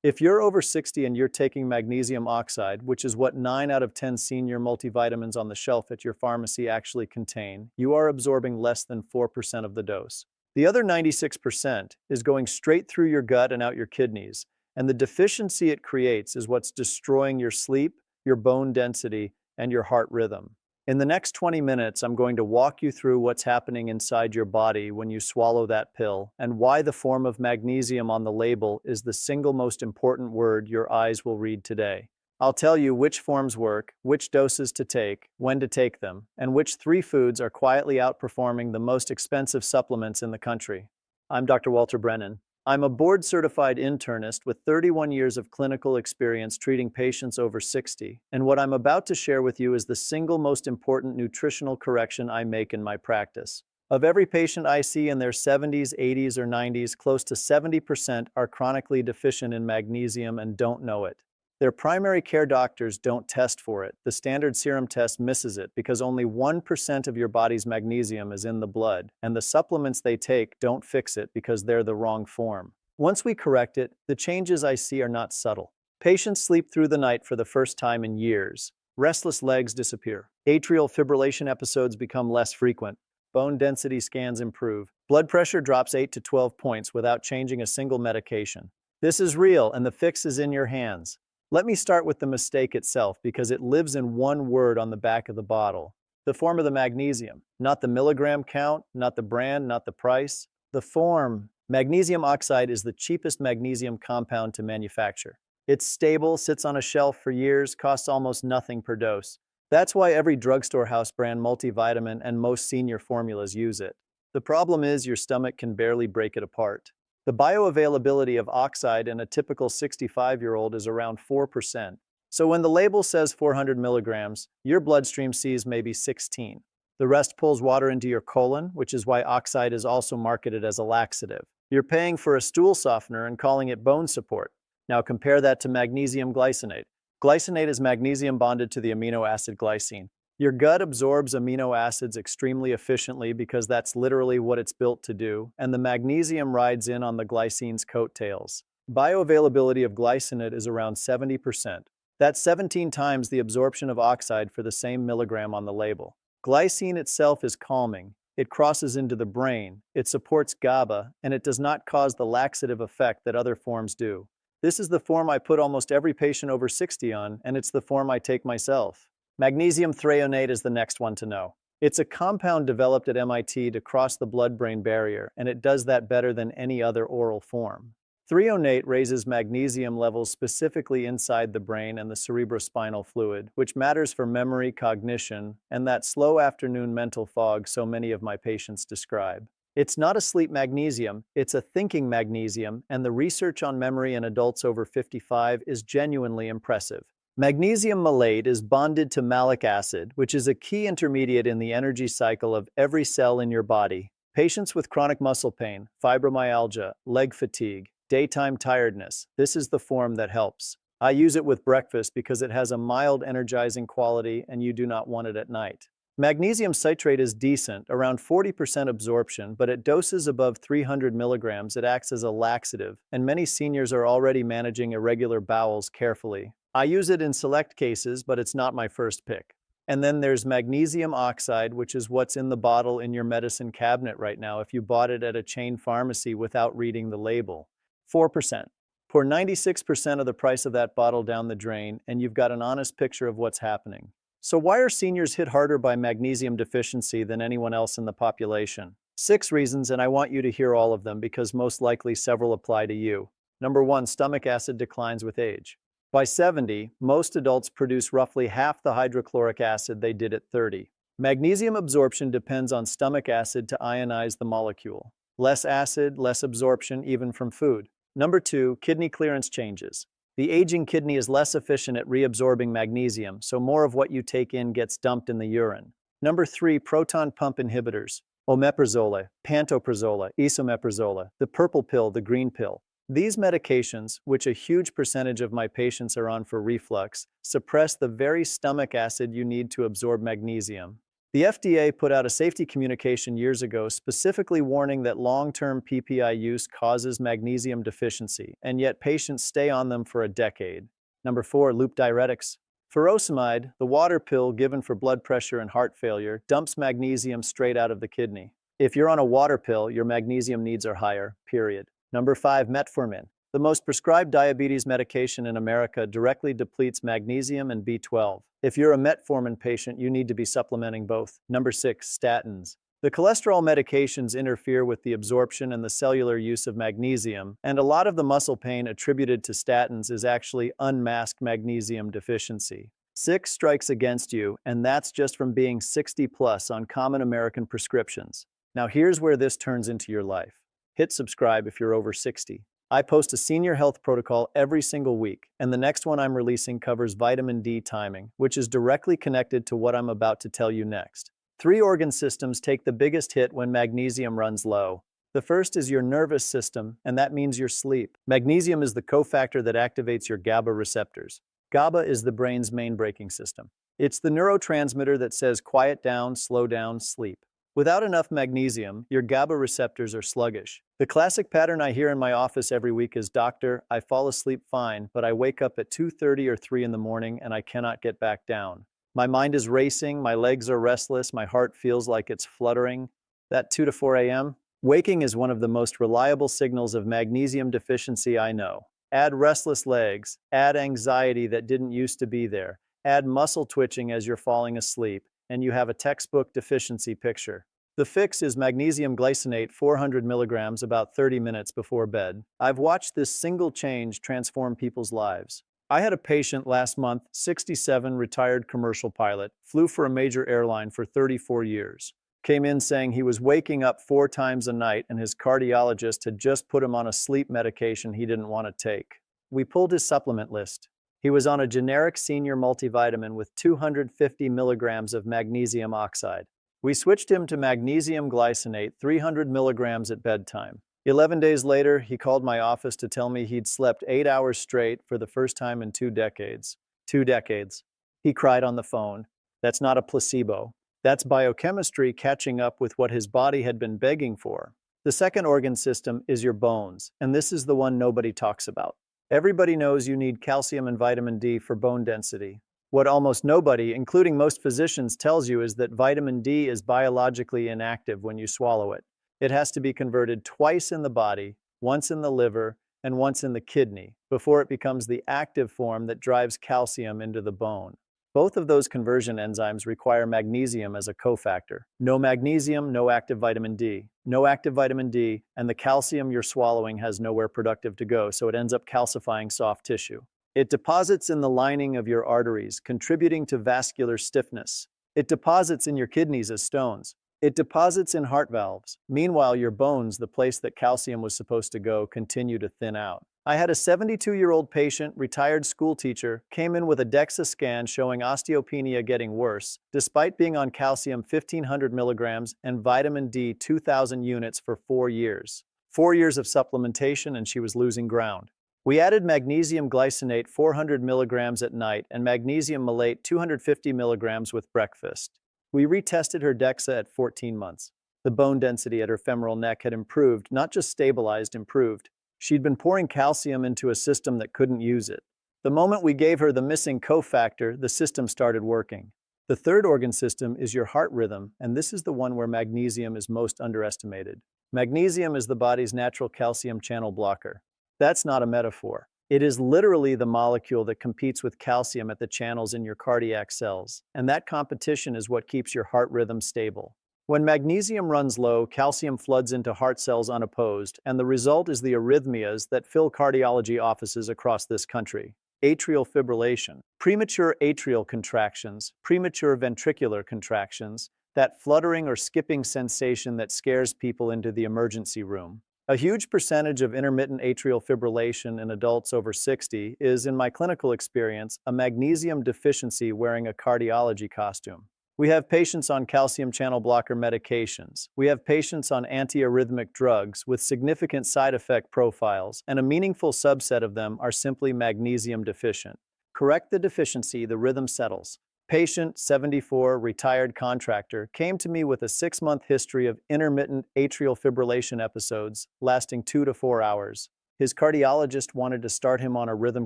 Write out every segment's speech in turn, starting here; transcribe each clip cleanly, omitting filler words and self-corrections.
If you're over 60 and you're taking magnesium oxide, which is what 9 out of 10 senior multivitamins on the shelf at your pharmacy actually contain, you are absorbing less than 4% of the dose. The other 96% is going straight through your gut and out your kidneys, and the deficiency it creates is what's destroying your sleep, your bone density, and your heart rhythm. In the next 20 minutes, I'm going to walk you through what's happening inside your body when you swallow that pill and why the form of magnesium on the label is the single most important word your eyes will read today. I'll tell you which forms work, which doses to take, when to take them, and which 3 foods are quietly outperforming the most expensive supplements in the country. I'm Dr. Walter Brennan. I'm a board-certified internist with 31 years of clinical experience treating patients over 60, and what I'm about to share with you is the single most important nutritional correction I make in my practice. Of every patient I see in their 70s, 80s, or 90s, close to 70% are chronically deficient in magnesium and don't know it. Their primary care doctors don't test for it. The standard serum test misses it because only 1% of your body's magnesium is in the blood, and the supplements they take don't fix it because they're the wrong form. Once we correct it, the changes I see are not subtle. Patients sleep through the night for the first time in years. Restless legs disappear. Atrial fibrillation episodes become less frequent. Bone density scans improve. Blood pressure drops 8 to 12 points without changing a single medication. This is real, and the fix is in your hands. Let me start with the mistake itself because it lives in one word on the back of the bottle. The form of the magnesium. Not the milligram count, not the brand, not the price. The form. Magnesium oxide is the cheapest magnesium compound to manufacture. It's stable, sits on a shelf for years, costs almost nothing per dose. That's why every drugstore house brand multivitamin and most senior formulas use it. The problem is your stomach can barely break it apart. The bioavailability of oxide in a typical 65-year-old is around 4%. So when the label says 400 milligrams, your bloodstream sees maybe 16. The rest pulls water into your colon, which is why oxide is also marketed as a laxative. You're paying for a stool softener and calling it bone support. Now compare that to magnesium glycinate. Glycinate is magnesium bonded to the amino acid glycine. Your gut absorbs amino acids extremely efficiently because that's literally what it's built to do, and the magnesium rides in on the glycine's coattails. Bioavailability of glycinate is around 70%. That's 17 times the absorption of oxide for the same milligram on the label. Glycine itself is calming. It crosses into the brain, it supports GABA, and it does not cause the laxative effect that other forms do. This is the form I put almost every patient over 60 on, and it's the form I take myself. Magnesium threonate is the next one to know. It's a compound developed at MIT to cross the blood-brain barrier, and it does that better than any other oral form. Threonate raises magnesium levels specifically inside the brain and the cerebrospinal fluid, which matters for memory, cognition, and that slow afternoon mental fog so many of my patients describe. It's not a sleep magnesium, it's a thinking magnesium, and the research on memory in adults over 55 is genuinely impressive. Magnesium malate is bonded to malic acid, which is a key intermediate in the energy cycle of every cell in your body. Patients with chronic muscle pain, fibromyalgia, leg fatigue, daytime tiredness, this is the form that helps. I use it with breakfast because it has a mild energizing quality and you do not want it at night. Magnesium citrate is decent, around 40% absorption, but at doses above 300 milligrams it acts as a laxative, and many seniors are already managing irregular bowels carefully. I use it in select cases, but it's not my first pick. And then there's magnesium oxide, which is what's in the bottle in your medicine cabinet right now if you bought it at a chain pharmacy without reading the label. 4%. Pour 96% of the price of that bottle down the drain, and you've got an honest picture of what's happening. So why are seniors hit harder by magnesium deficiency than anyone else in the population? 6 reasons, and I want you to hear all of them because most likely several apply to you. Number 1, stomach acid declines with age. By 70, most adults produce roughly half the hydrochloric acid they did at 30. Magnesium absorption depends on stomach acid to ionize the molecule. Less acid, less absorption, even from food. Number 2, kidney clearance changes. The aging kidney is less efficient at reabsorbing magnesium, so more of what you take in gets dumped in the urine. Number 3, proton pump inhibitors. Omeprazole, pantoprazole, esomeprazole, the purple pill, the green pill. These medications, which a huge percentage of my patients are on for reflux, suppress the very stomach acid you need to absorb magnesium. The FDA put out a safety communication years ago specifically warning that long-term PPI use causes magnesium deficiency, and yet patients stay on them for a decade. Number 4, loop diuretics. Furosemide, the water pill given for blood pressure and heart failure, dumps magnesium straight out of the kidney. If you're on a water pill, your magnesium needs are higher, period. Number 5, metformin. The most prescribed diabetes medication in America directly depletes magnesium and B12. If you're a metformin patient, you need to be supplementing both. Number 6, statins. The cholesterol medications interfere with the absorption and the cellular use of magnesium, and a lot of the muscle pain attributed to statins is actually unmasked magnesium deficiency. 6 strikes against you, and that's just from being 60 plus on common American prescriptions. Now here's where this turns into your life. Hit subscribe if you're over 60. I post a senior health protocol every single week, and the next one I'm releasing covers vitamin D timing, which is directly connected to what I'm about to tell you next. 3 organ systems take the biggest hit when magnesium runs low. The first is your nervous system, and that means your sleep. Magnesium is the cofactor that activates your GABA receptors. GABA is the brain's main braking system. It's the neurotransmitter that says quiet down, slow down, sleep. Without enough magnesium, your GABA receptors are sluggish. The classic pattern I hear in my office every week is, "Doctor, I fall asleep fine, but I wake up at 2:30 or 3 in the morning and I cannot get back down. My mind is racing, my legs are restless, my heart feels like it's fluttering." That 2 to 4 a.m.? Waking is one of the most reliable signals of magnesium deficiency I know. Add restless legs, add anxiety that didn't used to be there, add muscle twitching as you're falling asleep, and you have a textbook deficiency picture. The fix is magnesium glycinate 400 milligrams about 30 minutes before bed. I've watched this single change transform people's lives. I had a patient last month, 67, retired commercial pilot, flew for a major airline for 34 years. Came in saying he was waking up 4 times a night and his cardiologist had just put him on a sleep medication he didn't want to take. We pulled his supplement list. He was on a generic senior multivitamin with 250 milligrams of magnesium oxide. We switched him to magnesium glycinate 300 milligrams at bedtime. 11 days later, he called my office to tell me he'd slept 8 hours straight for the first time in 2 decades. 2 decades. He cried on the phone. That's not a placebo. That's biochemistry catching up with what his body had been begging for. The second organ system is your bones, and this is the one nobody talks about. Everybody knows you need calcium and vitamin D for bone density. What almost nobody, including most physicians, tells you is that vitamin D is biologically inactive when you swallow it. It has to be converted twice in the body, once in the liver, and once in the kidney, before it becomes the active form that drives calcium into the bone. Both of those conversion enzymes require magnesium as a cofactor. No magnesium, no active vitamin D. No active vitamin D, and the calcium you're swallowing has nowhere productive to go, so it ends up calcifying soft tissue. It deposits in the lining of your arteries, contributing to vascular stiffness. It deposits in your kidneys as stones. It deposits in heart valves. Meanwhile, your bones, the place that calcium was supposed to go, continue to thin out. I had a 72-year-old patient, retired schoolteacher, came in with a DEXA scan showing osteopenia getting worse, despite being on calcium 1,500 milligrams and vitamin D 2,000 units for 4 years. 4 years of supplementation and she was losing ground. We added magnesium glycinate 400 milligrams at night and magnesium malate 250 milligrams with breakfast. We retested her DEXA at 14 months. The bone density at her femoral neck had improved, not just stabilized, improved. She'd been pouring calcium into a system that couldn't use it. The moment we gave her the missing cofactor, the system started working. The third organ system is your heart rhythm, and this is the one where magnesium is most underestimated. Magnesium is the body's natural calcium channel blocker. That's not a metaphor. It is literally the molecule that competes with calcium at the channels in your cardiac cells, and that competition is what keeps your heart rhythm stable. When magnesium runs low, calcium floods into heart cells unopposed, and the result is the arrhythmias that fill cardiology offices across this country. Atrial fibrillation, premature atrial contractions, premature ventricular contractions, that fluttering or skipping sensation that scares people into the emergency room. A huge percentage of intermittent atrial fibrillation in adults over 60 is, in my clinical experience, a magnesium deficiency wearing a cardiology costume. We have patients on calcium channel blocker medications. We have patients on antiarrhythmic drugs with significant side effect profiles, and a meaningful subset of them are simply magnesium deficient. Correct the deficiency, the rhythm settles. Patient 74, retired contractor, came to me with a 6-month history of intermittent atrial fibrillation episodes lasting 2 to 4 hours. His cardiologist wanted to start him on a rhythm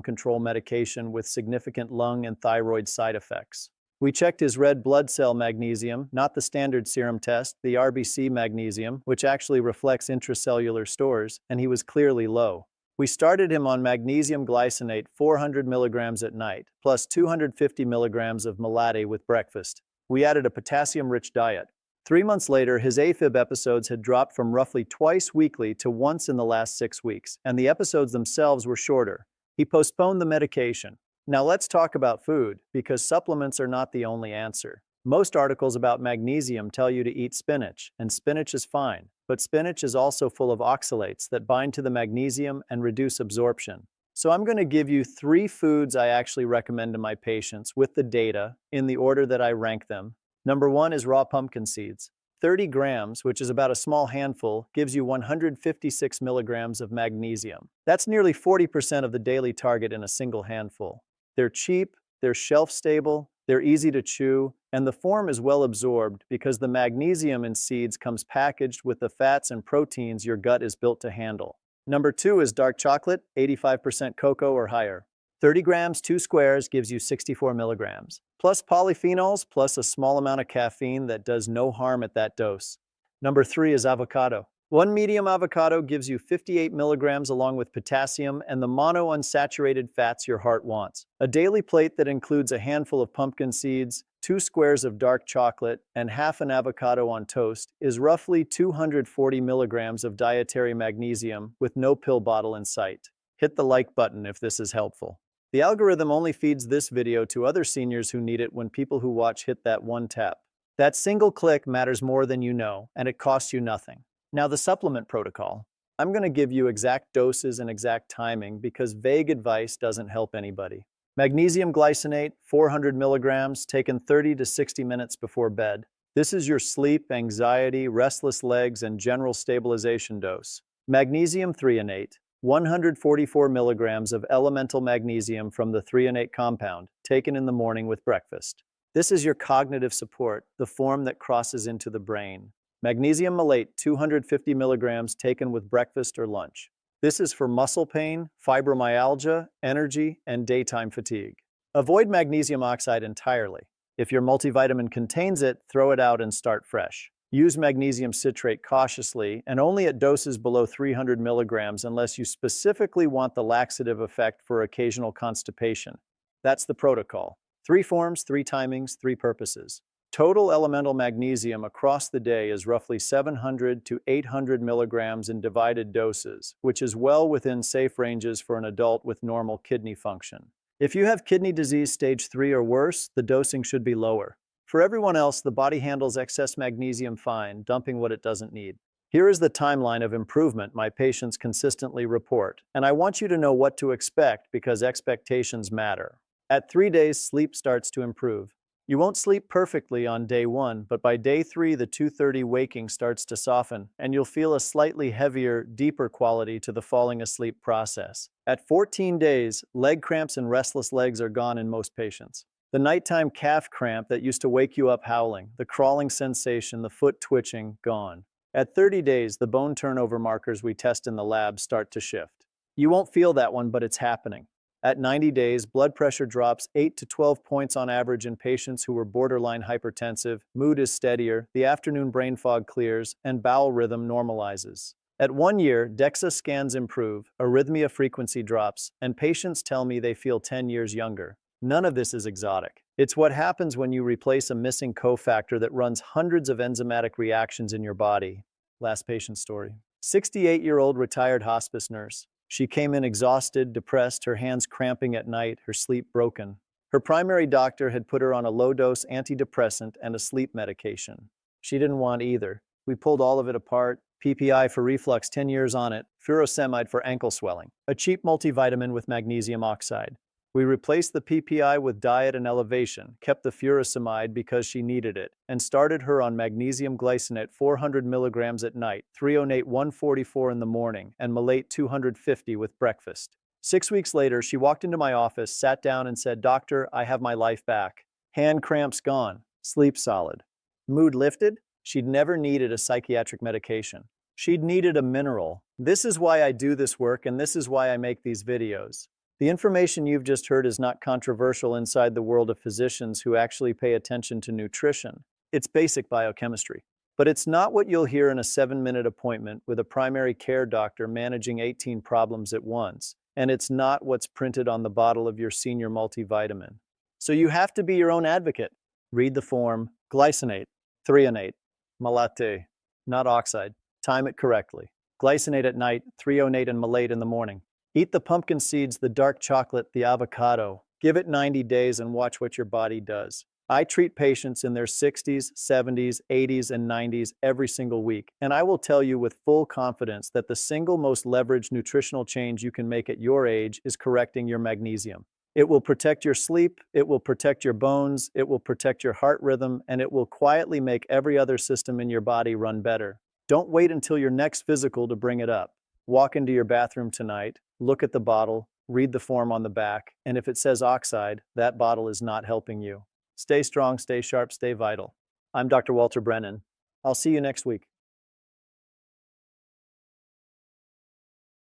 control medication with significant lung and thyroid side effects. We checked his red blood cell magnesium, not the standard serum test, the RBC magnesium, which actually reflects intracellular stores, and he was clearly low. We started him on magnesium glycinate 400 milligrams at night, plus 250 milligrams of Malate with breakfast. We added a potassium-rich diet. 3 months later, his AFib episodes had dropped from roughly twice weekly to once in the last 6 weeks, and the episodes themselves were shorter. He postponed the medication. Now let's talk about food, because supplements are not the only answer. Most articles about magnesium tell you to eat spinach, and spinach is fine, but spinach is also full of oxalates that bind to the magnesium and reduce absorption. So I'm going to give you 3 foods I actually recommend to my patients with the data in the order that I rank them. Number 1 is raw pumpkin seeds. 30 grams, which is about a small handful, gives you 156 milligrams of magnesium. That's nearly 40% of the daily target in a single handful. They're cheap, they're shelf-stable, they're easy to chew, and the form is well absorbed because the magnesium in seeds comes packaged with the fats and proteins your gut is built to handle. Number 2 is dark chocolate, 85% cocoa or higher. 30 grams, 2 squares gives you 64 milligrams, plus polyphenols, plus a small amount of caffeine that does no harm at that dose. Number 3 is avocado. 1 medium avocado gives you 58 milligrams along with potassium and the monounsaturated fats your heart wants. A daily plate that includes a handful of pumpkin seeds, 2 squares of dark chocolate, and half an avocado on toast is roughly 240 milligrams of dietary magnesium with no pill bottle in sight. Hit the like button if this is helpful. The algorithm only feeds this video to other seniors who need it when people who watch hit that one tap. That single click matters more than you know, and it costs you nothing. Now the supplement protocol. I'm going to give you exact doses and exact timing because vague advice doesn't help anybody. Magnesium glycinate, 400 milligrams, taken 30 to 60 minutes before bed. This is your sleep, anxiety, restless legs, and general stabilization dose. Magnesium threonate, 144 milligrams of elemental magnesium from the threonate compound, taken in the morning with breakfast. This is your cognitive support, the form that crosses into the brain. Magnesium malate, 250 milligrams taken with breakfast or lunch. This is for muscle pain, fibromyalgia, energy, and daytime fatigue. Avoid magnesium oxide entirely. If your multivitamin contains it, throw it out and start fresh. Use magnesium citrate cautiously and only at doses below 300 milligrams unless you specifically want the laxative effect for occasional constipation. That's the protocol. 3 forms, 3 timings, 3 purposes. Total elemental magnesium across the day is roughly 700 to 800 milligrams in divided doses, which is well within safe ranges for an adult with normal kidney function. If you have kidney disease stage 3 or worse, the dosing should be lower. For everyone else, the body handles excess magnesium fine, dumping what it doesn't need. Here is the timeline of improvement my patients consistently report, and I want you to know what to expect because expectations matter. At 3 days, sleep starts to improve. You won't sleep perfectly on day 1, but by day 3, the 2:30 waking starts to soften, and you'll feel a slightly heavier, deeper quality to the falling asleep process. At 14 days, leg cramps and restless legs are gone in most patients. The nighttime calf cramp that used to wake you up howling, the crawling sensation, the foot twitching, gone. At 30 days, the bone turnover markers we test in the lab start to shift. You won't feel that one, but it's happening. At 90 days, blood pressure drops 8 to 12 points on average in patients who were borderline hypertensive, mood is steadier, the afternoon brain fog clears, and bowel rhythm normalizes. At 1 year, DEXA scans improve, arrhythmia frequency drops, and patients tell me they feel 10 years younger. None of this is exotic. It's what happens when you replace a missing cofactor that runs hundreds of enzymatic reactions in your body. Last patient story. 68-year-old retired hospice nurse. She came in exhausted, depressed, her hands cramping at night, her sleep broken. Her primary doctor had put her on a low-dose antidepressant and a sleep medication. She didn't want either. We pulled all of it apart. PPI for reflux, 10 years on it. Furosemide for ankle swelling. A cheap multivitamin with magnesium oxide. We replaced the PPI with diet and elevation, kept the furosemide because she needed it, and started her on magnesium glycinate 400 milligrams at night, Threonate 144 in the morning, and Malate 250 with breakfast. 6 weeks later, she walked into my office, sat down and said, "Doctor, I have my life back." Hand cramps gone. Sleep solid. Mood lifted? She'd never needed a psychiatric medication. She'd needed a mineral. This is why I do this work, and this is why I make these videos. The information you've just heard is not controversial inside the world of physicians who actually pay attention to nutrition. It's basic biochemistry. But it's not what you'll hear in a 7-minute appointment with a primary care doctor managing 18 problems at once. And it's not what's printed on the bottle of your senior multivitamin. So you have to be your own advocate. Read the form, glycinate, threonate, malate, not oxide. Time it correctly. Glycinate at night, threonate and malate in the morning. Eat the pumpkin seeds, the dark chocolate, the avocado. Give it 90 days and watch what your body does. I treat patients in their 60s, 70s, 80s, and 90s every single week, and I will tell you with full confidence that the single most leveraged nutritional change you can make at your age is correcting your magnesium. It will protect your sleep, it will protect your bones, it will protect your heart rhythm, and it will quietly make every other system in your body run better. Don't wait until your next physical to bring it up. Walk into your bathroom tonight, look at the bottle, read the form on the back, and if it says oxide, that bottle is not helping you. Stay strong, stay sharp, stay vital. I'm Dr. Walter Brennan. I'll see you next week.